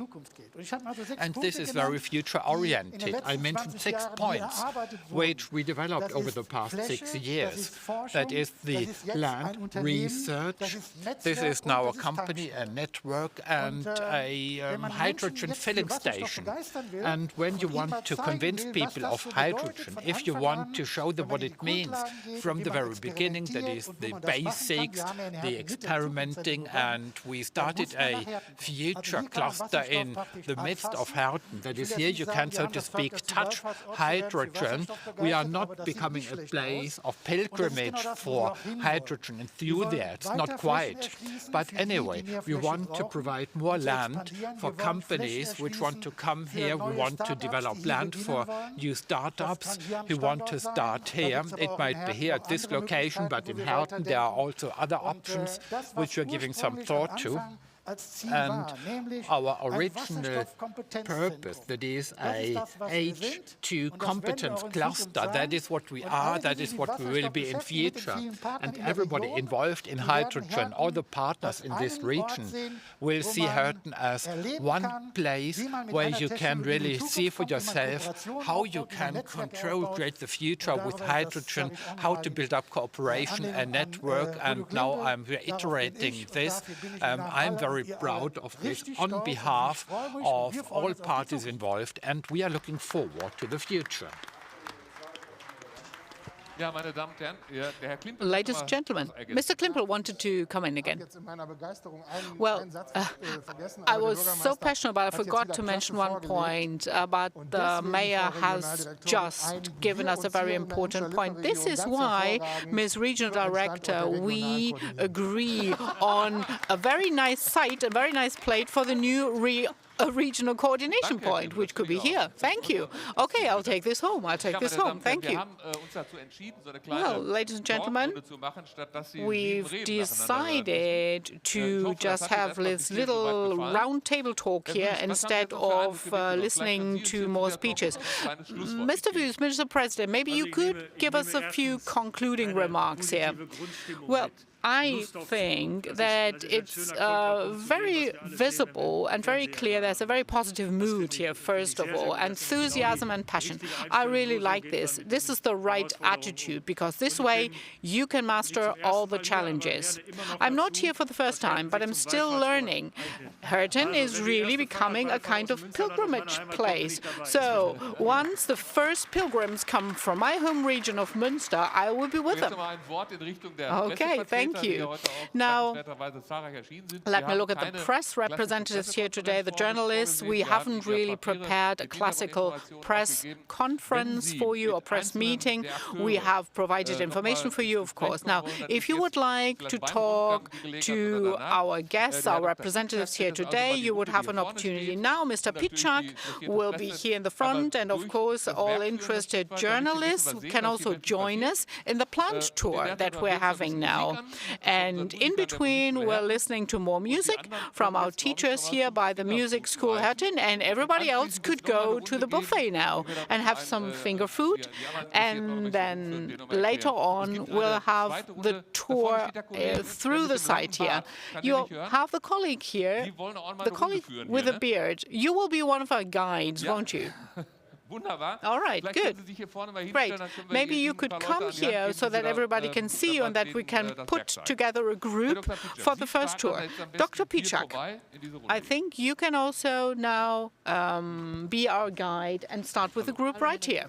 And this is very future-oriented. I mentioned 6 points which we developed over the past 6 years. That is the land, research. This is now a company, a network, and a hydrogen filling station. And when you want to convince people of hydrogen, if you want to show them what it means from the very beginning, that is the basics, the experimenting, and we started a future cluster in the midst of Herten. That is, here you can, so to speak, touch hydrogen. We are not becoming a place of pilgrimage for hydrogen enthusiasts, not quite. But anyway, we want to provide more land for companies which want to come here. We want to develop land for new startups who want to start here. It might be here at this location, but in Herten there are also other options which we're giving some thought to. And our original purpose, that is a H2 competence cluster, that is what we are, that is what we will be in future. And everybody involved in hydrogen, all the partners in this region, will see Herten as one place where you can really see for yourself how you can create the future with hydrogen, how to build up cooperation and network. And now I'm reiterating this. I'm very proud of this on behalf of all parties involved, and we are looking forward to the future. Ladies and gentlemen, Mr. Klimpel wanted to come in again. Well, I was so passionate about it, I forgot to mention one point, but the mayor has just given us a very important point. This is why, Ms. Regional Director, we agree on a very nice site, a very nice plate for the new regional coordination point, which could be here. Thank you. Okay, I'll take this home. I'll take this home. Thank you. Well, ladies and gentlemen, we've decided to just have this little round table talk here instead of listening to more speeches. Mr. Wüst, Mr. President, maybe you could give us a few concluding remarks here. Well, I think that it's very visible and very clear. There's a very positive mood here, first of all, enthusiasm and passion. I really like this. This is the right attitude, because this way you can master all the challenges. I'm not here for the first time, but I'm still learning. Herten is really becoming a kind of pilgrimage place. So once the first pilgrims come from my home region of Münster, I will be with them. Okay, thank you. Now, let me look at the press representatives here today, the journalists. We haven't really prepared a classical press conference for you or press meeting. We have provided information for you, of course. Now, if you would like to talk to our guests, our representatives here today, you would have an opportunity now. Mr. Pitschak will be here in the front, and of course, all interested journalists can also join us in the plant tour that we're having now. And in between, we're listening to more music from our teachers here by the music school Herten, and everybody else could go to the buffet now and have some finger food. And then later on, we'll have the tour through the site here. You have the colleague here, the colleague with a beard. You will be one of our guides, won't you? All right, good. Great. Maybe you could come here so that everybody can see you and that we can put together a group for the first tour. Dr. Piczak, I think you can also now be our guide and start with the group right here.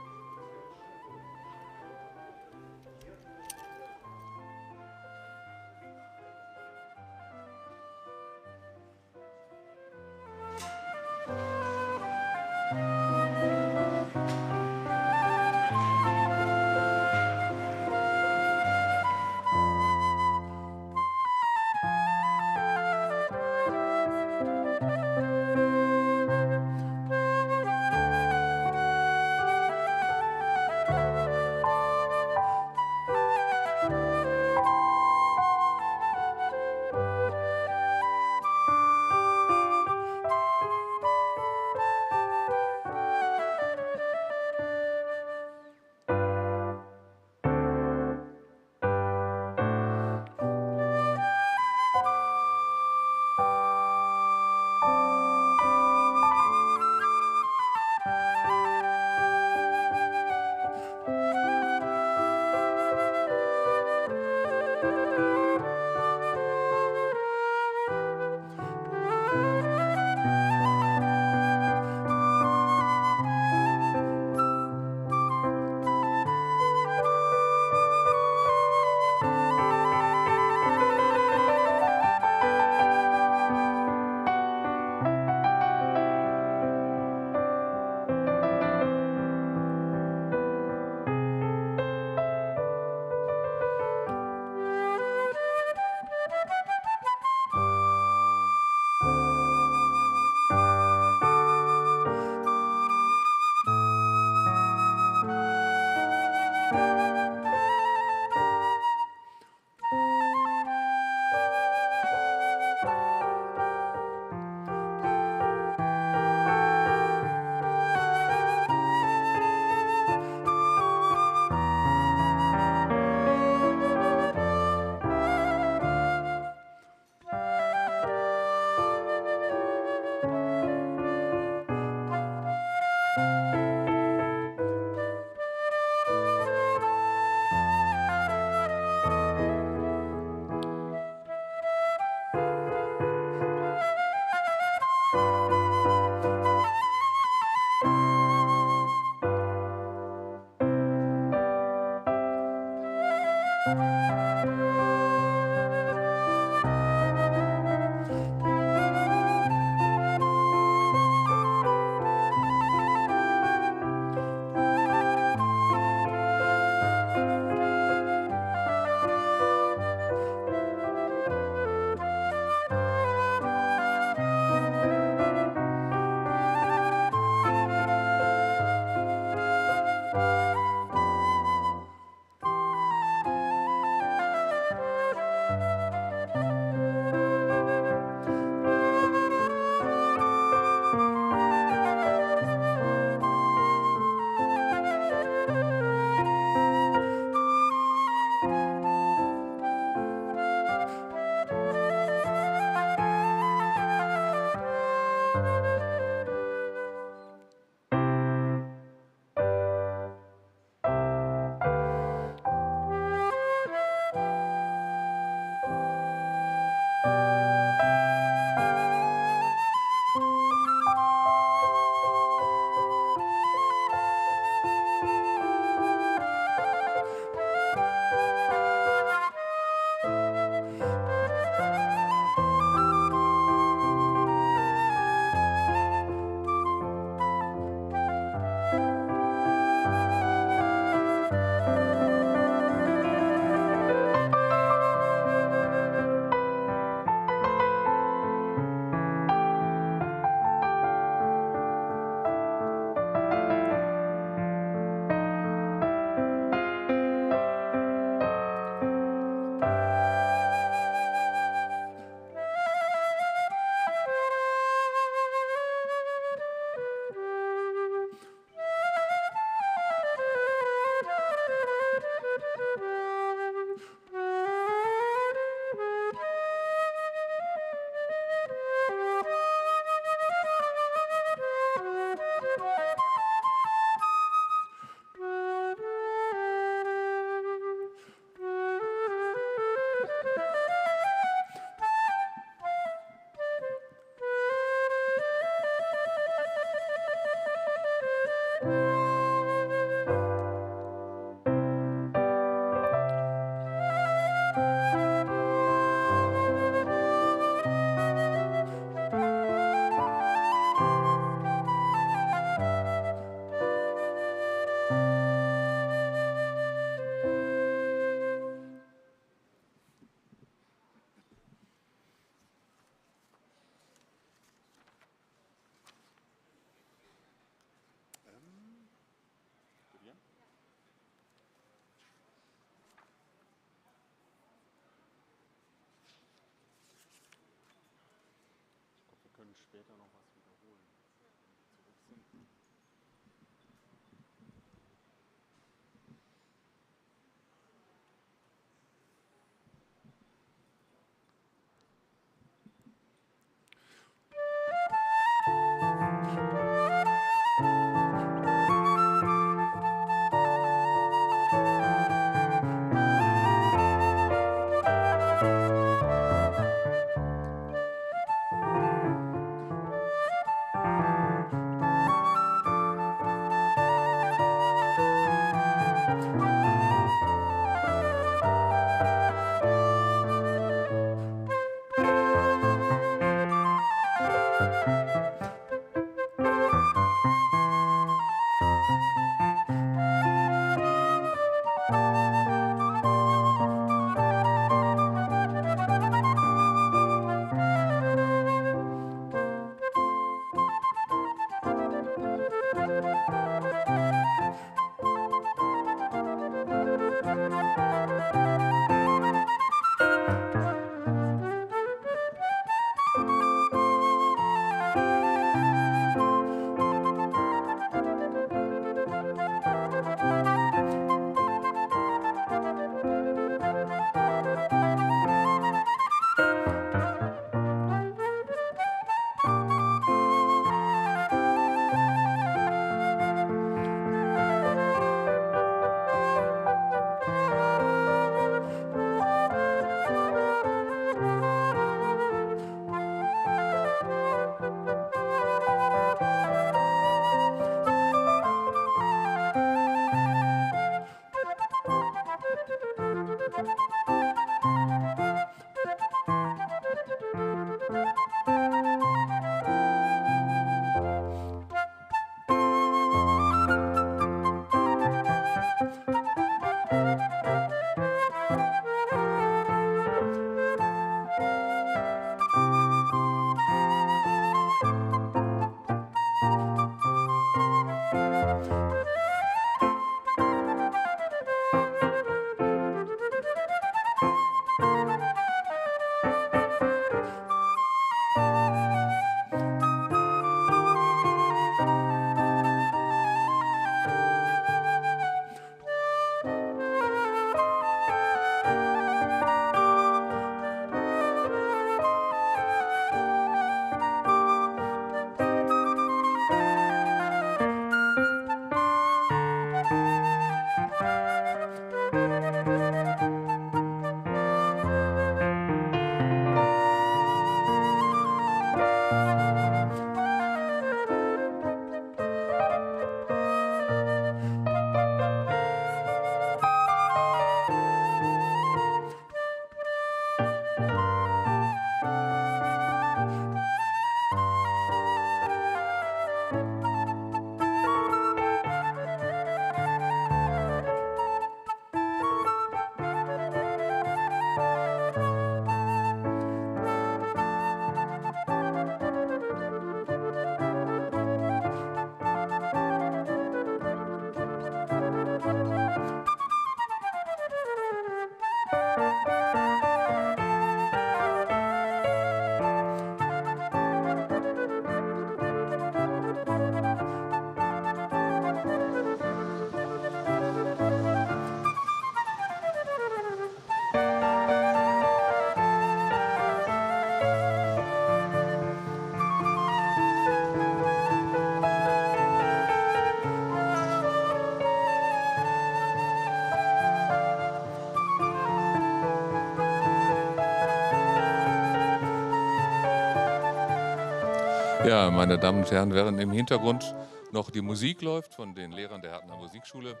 Ja, meine Damen und Herren, während im Hintergrund noch die Musik läuft von den Lehrern der Hertener Musikschule,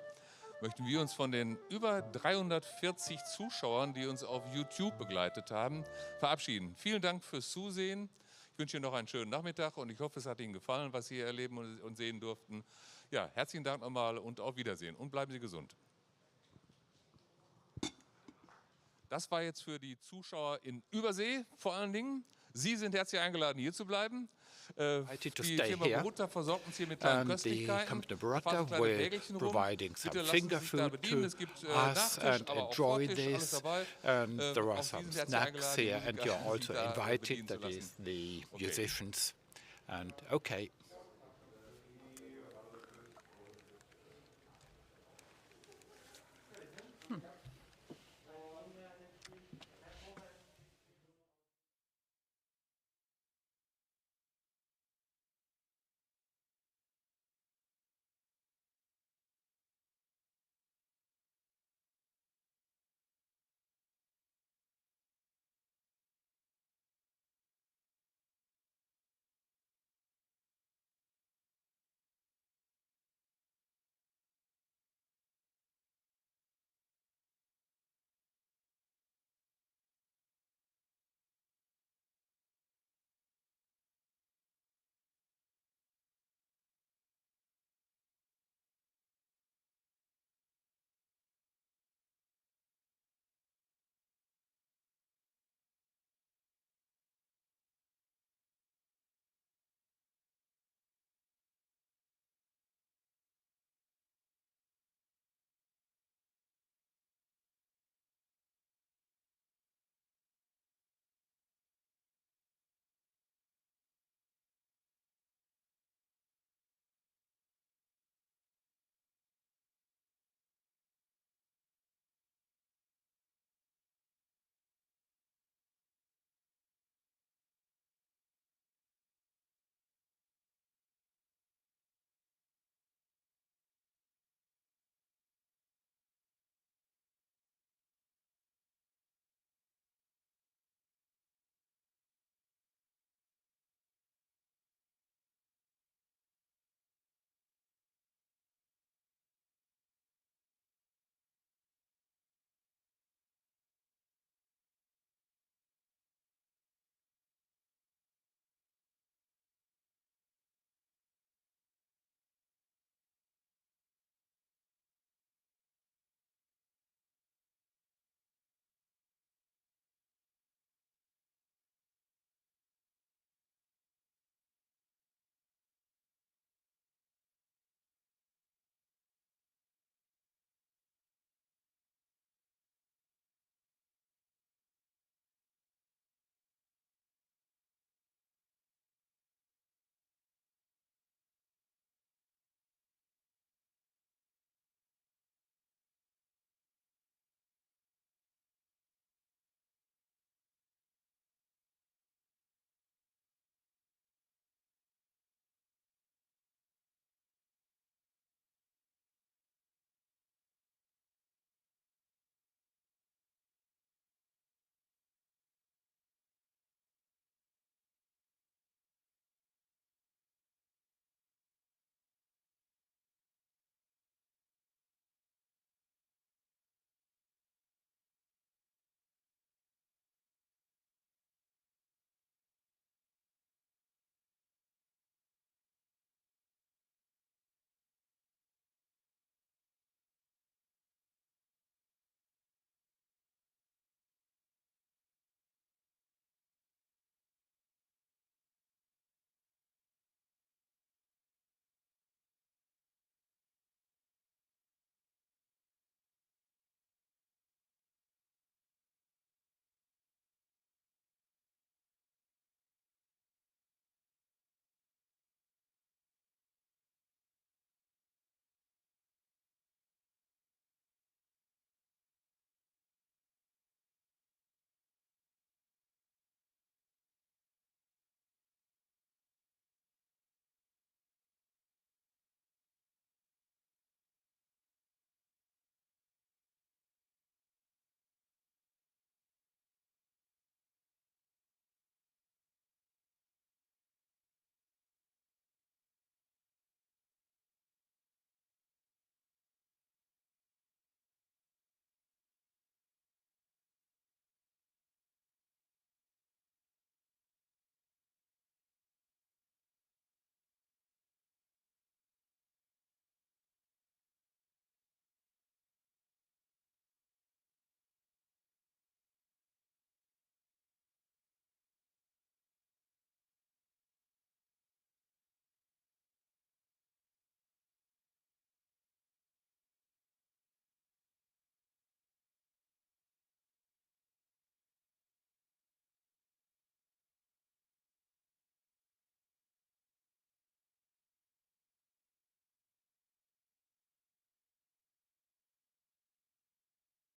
möchten wir uns von den über 340 Zuschauern, die uns auf YouTube begleitet haben, verabschieden. Vielen Dank fürs Zusehen. Ich wünsche Ihnen noch einen schönen Nachmittag und ich hoffe, es hat Ihnen gefallen, was Sie hier erleben und sehen durften. Ja, herzlichen Dank nochmal und auf Wiedersehen und bleiben Sie gesund. Das war jetzt für die Zuschauer in Übersee vor allen Dingen. Sie sind herzlich eingeladen, hier zu bleiben. Die Firma Baruta versorgt uns hier mit kleinen Köstlichkeiten. The company Baruta will providing some finger food to us and enjoy this. There are some snacks here and you're also invited, that is the musicians And okay.